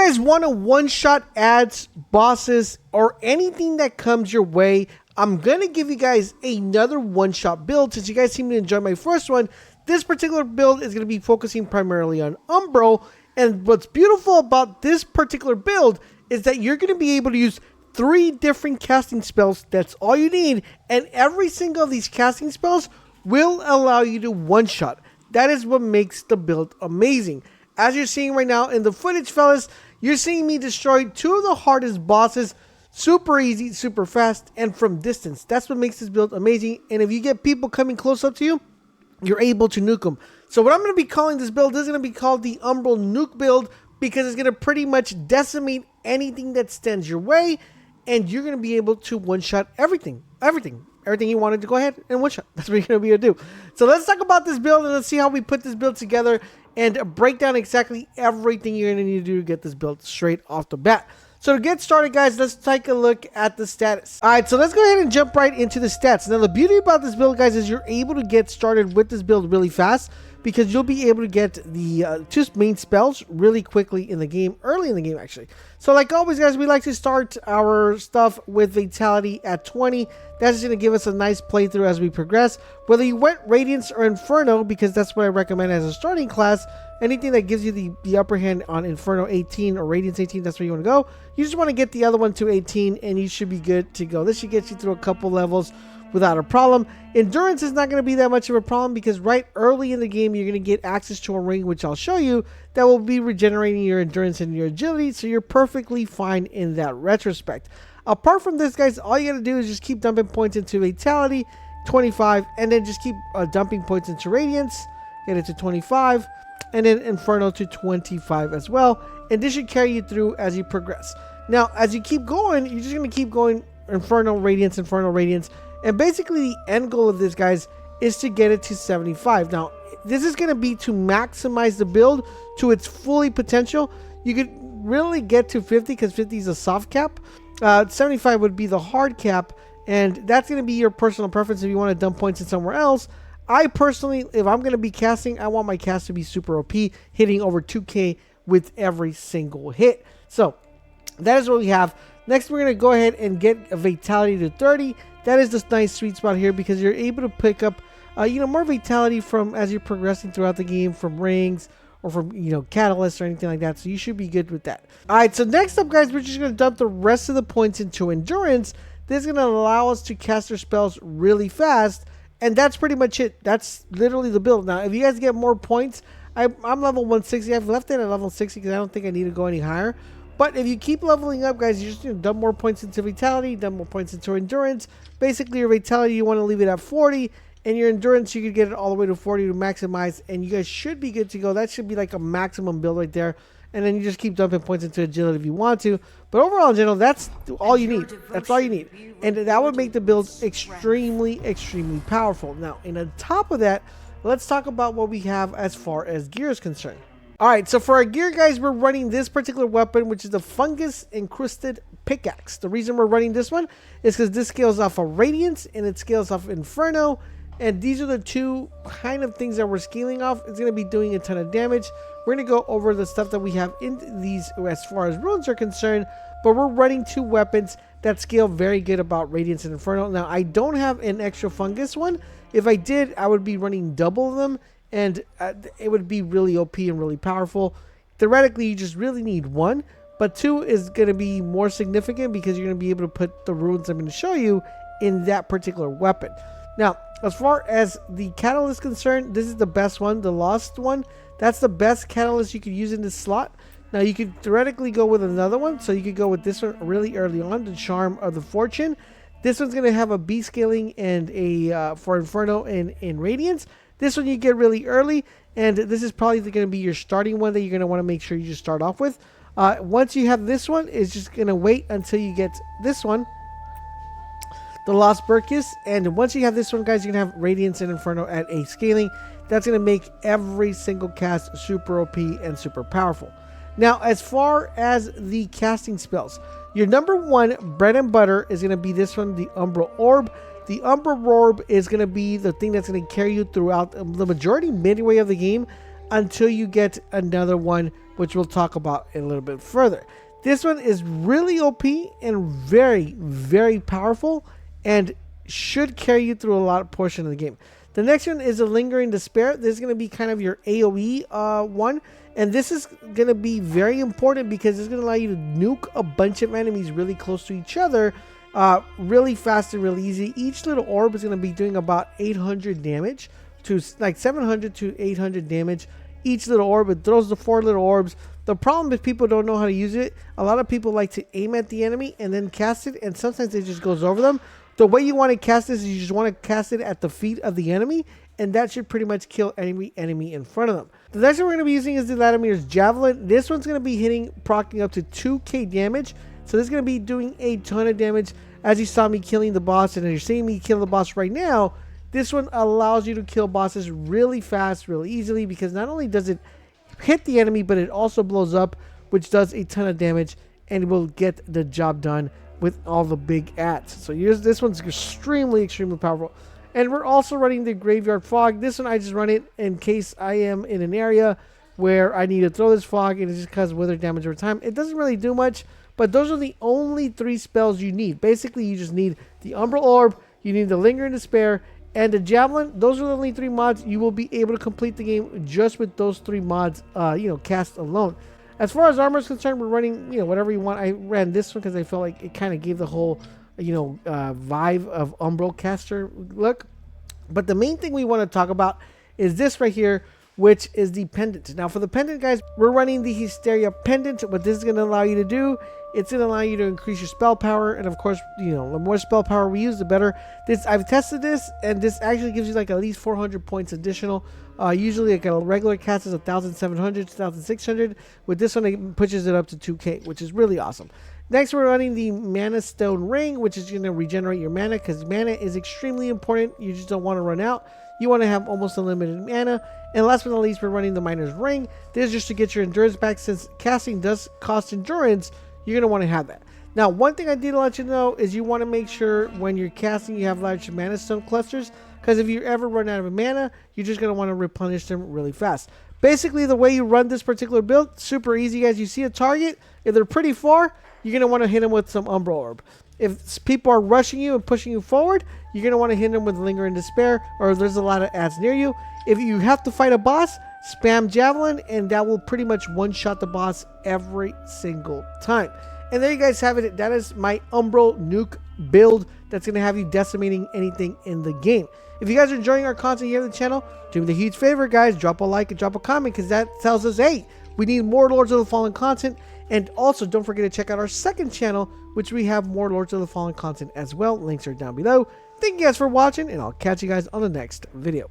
guys want to one-shot ads, bosses, or anything that comes your way, I'm going to give you guys another one-shot build. Since you guys seem to enjoy my first one, this particular build is going to be focusing primarily on Umbral. And what's beautiful about this particular build is that you're going to be able to use 3 different casting spells. That's all you need. And every single of these casting spells will allow you to one-shot. That is what makes the build amazing. As you're seeing right now in the footage, fellas, you're seeing me destroy 2 of the hardest bosses super easy, super fast, and from distance. That's what makes this build amazing. And if you get people coming close up to you, you're able to nuke them. So what I'm going to be calling this build, this is going to be called the Umbral Nuke build, because it's going to pretty much decimate anything that stands your way, and you're going to be able to one-shot everything you wanted to go ahead and one-shot. That's what you're going to be able to do. So let's talk about this build, and let's see how we put this build together and break down exactly everything you're going to need to do to get this build straight off the bat. So to get started, guys, let's take a look at the status. All right, so let's go ahead and jump right into the stats. Now, the beauty about this build, guys, is you're able to get started with this build really fast, because you'll be able to get the 2 main spells really quickly in the game, early in the game, actually. So like always, guys, we like to start our stuff with Vitality at 20. That's going to give us a nice playthrough as we progress. Whether you went Radiance or Inferno, because that's what I recommend as a starting class, anything that gives you the upper hand on Inferno 18 or Radiance 18, that's where you want to go. You just want to get the other one to 18, and you should be good to go. This should get you through a couple levels without a problem. Endurance is not going to be that much of a problem, because right early in the game you're going to get access to a ring, which I'll show you, that will be regenerating your endurance and your agility, so you're perfectly fine in that retrospect. Apart from this, guys, all you got to do is just keep dumping points into Vitality, 25, and then just keep dumping points into Radiance, get it to 25, and then Inferno to 25 as well, and this should carry you through as you progress. Now, as you keep going, you're just going to keep going Inferno, Radiance, and basically the end goal of this, guys, is to get it to 75. Now, this is going to be to maximize the build to its fully potential. You could really get to 50, because 50 is a soft cap. 75 would be the hard cap, and that's going to be your personal preference if you want to dump points in somewhere else. I personally, if I'm going to be casting, I want my cast to be super OP, hitting over 2k with every single hit. So that is what we have. Next, we're going to go ahead and get a Vitality to 30. That is this nice sweet spot here, because you're able to pick up more Vitality from as you're progressing throughout the game, from rings or from catalysts or anything like that. So you should be good with that. All right, so next up, guys, we're just going to dump the rest of the points into Endurance. This is going to allow us to cast our spells really fast, and that's pretty much it. That's literally the build. Now, if you guys get more points, I'm level 160. I've left it at level 60 because I don't think I need to go any higher. But if you keep leveling up, guys, you just dump more points into Vitality, dump more points into Endurance. Basically, your Vitality, you want to leave it at 40, and your Endurance, you could get it all the way to 40 to maximize, and you guys should be good to go. That should be like a maximum build right there. And then you just keep dumping points into Agility if you want to. But overall, in general, that's all you need. That's all you need. And that would make the build extremely, extremely powerful. Now, and on top of that, let's talk about what we have as far as gear is concerned. Alright, so for our gear, guys, we're running this particular weapon, which is the Fungus Encrusted Pickaxe. The reason we're running this one is because this scales off of Radiance and it scales off Inferno. And these are the 2 kind of things that we're scaling off. It's going to be doing a ton of damage. We're going to go over the stuff that we have in these as far as runes are concerned. But we're running 2 weapons that scale very good about Radiance and Inferno. Now, I don't have an extra Fungus one. If I did, I would be running double of them. And it would be really OP and really powerful. Theoretically, you just really need 1. But 2 is going to be more significant, because you're going to be able to put the runes I'm going to show you in that particular weapon. Now, as far as the catalyst is concerned, this is the best one, the Lost one. That's the best catalyst you could use in this slot. Now, you could theoretically go with another one. So you could go with this one really early on, the Charm of the Fortune. This one's going to have a B scaling and a for Inferno and Radiance. This one you get really early, and this is probably going to be your starting one that you're going to want to make sure you just start off with. Once you have this one, it's just going to wait until you get this one, the Lost Burkus. And once you have this one, guys, you're going to have Radiance and Inferno at A scaling. That's going to make every single cast super OP and super powerful. Now, as far as the casting spells, your number 1 bread and butter is going to be this one, the Umbral Orb. The Umbral Orb is going to be the thing that's going to carry you throughout the majority midway of the game until you get another one which we'll talk about a little bit further. This one is really OP and very, very powerful and should carry you through a lot of portion of the game. The next one is a Lingering Despair. This is going to be kind of your AoE one. And this is going to be very important because it's going to allow you to nuke a bunch of enemies really close to each other really fast and really easy. Each little orb is going to be doing about 800 damage to like 700 to 800 damage. Each little orb, it throws the 4 little orbs. The problem is people don't know how to use it. A lot of people like to aim at the enemy and then cast it, and sometimes it just goes over them. The way you want to cast this is you just want to cast it at the feet of the enemy, and that should pretty much kill any enemy in front of them. The next one we're going to be using is the Latimer's Javelin. This one's going to be procking up to 2k damage. So this is going to be doing a ton of damage. As you saw me killing the boss, and as you're seeing me kill the boss right now, this one allows you to kill bosses really fast, really easily, because not only does it hit the enemy, but it also blows up, which does a ton of damage and will get the job done with all the big ats. So this one's extremely powerful. And we're also running the Graveyard Fog. This one I just run it in case I am in an area where I need to throw this fog, and it just causes wither damage over time. It doesn't really do much, but those are the only 3 spells you need. Basically, you just need the Umbral Orb, you need the Lingering Despair, and the Javelin. Those are the only 3 mods. You will be able to complete the game just with those 3 mods, cast alone. As far as armor is concerned, we're running, whatever you want. I ran this one because I felt like it kind of gave the whole, vibe of Umbral caster look. But the main thing we want to talk about is this right here, which is the pendant. Now for the pendant, guys, we're running the Hysteria pendant. What this is going to allow you to do, it's going to allow you to increase your spell power, and of course, the more spell power we use, the better. I've tested this, and this actually gives you like at least 400 points additional. Usually like a regular cast is 1,700 to 1,600. With this one, it pushes it up to 2k, which is really awesome. Next, we're running the Mana Stone Ring, which is going to regenerate your mana, because mana is extremely important. You just don't want to run out. You want to have almost unlimited mana. And last but not least, we're running the Miner's Ring. This is just to get your endurance back. Since casting does cost endurance, you're going to want to have that. Now, one thing I did let you know is you want to make sure when you're casting, you have large Mana Stone clusters, because if you ever run out of mana, you're just going to want to replenish them really fast. Basically, the way you run this particular build, super easy, guys. You see a target, if they're pretty far, you're going to want to hit them with some Umbral Orb. If people are rushing you and pushing you forward, you're going to want to hit them with Lingering Despair, or if there's a lot of ads near you. If you have to fight a boss, spam Javelin, and that will pretty much one-shot the boss every single time. And there you guys have it. That is my Umbral nuke build that's going to have you decimating anything in the game. If you guys are enjoying our content here on the channel, do me the huge favor, guys. Drop a like and drop a comment, because that tells us, hey, we need more Lords of the Fallen content. And also, don't forget to check out our second channel, which we have more Lords of the Fallen content as well. Links are down below. Thank you guys for watching, and I'll catch you guys on the next video.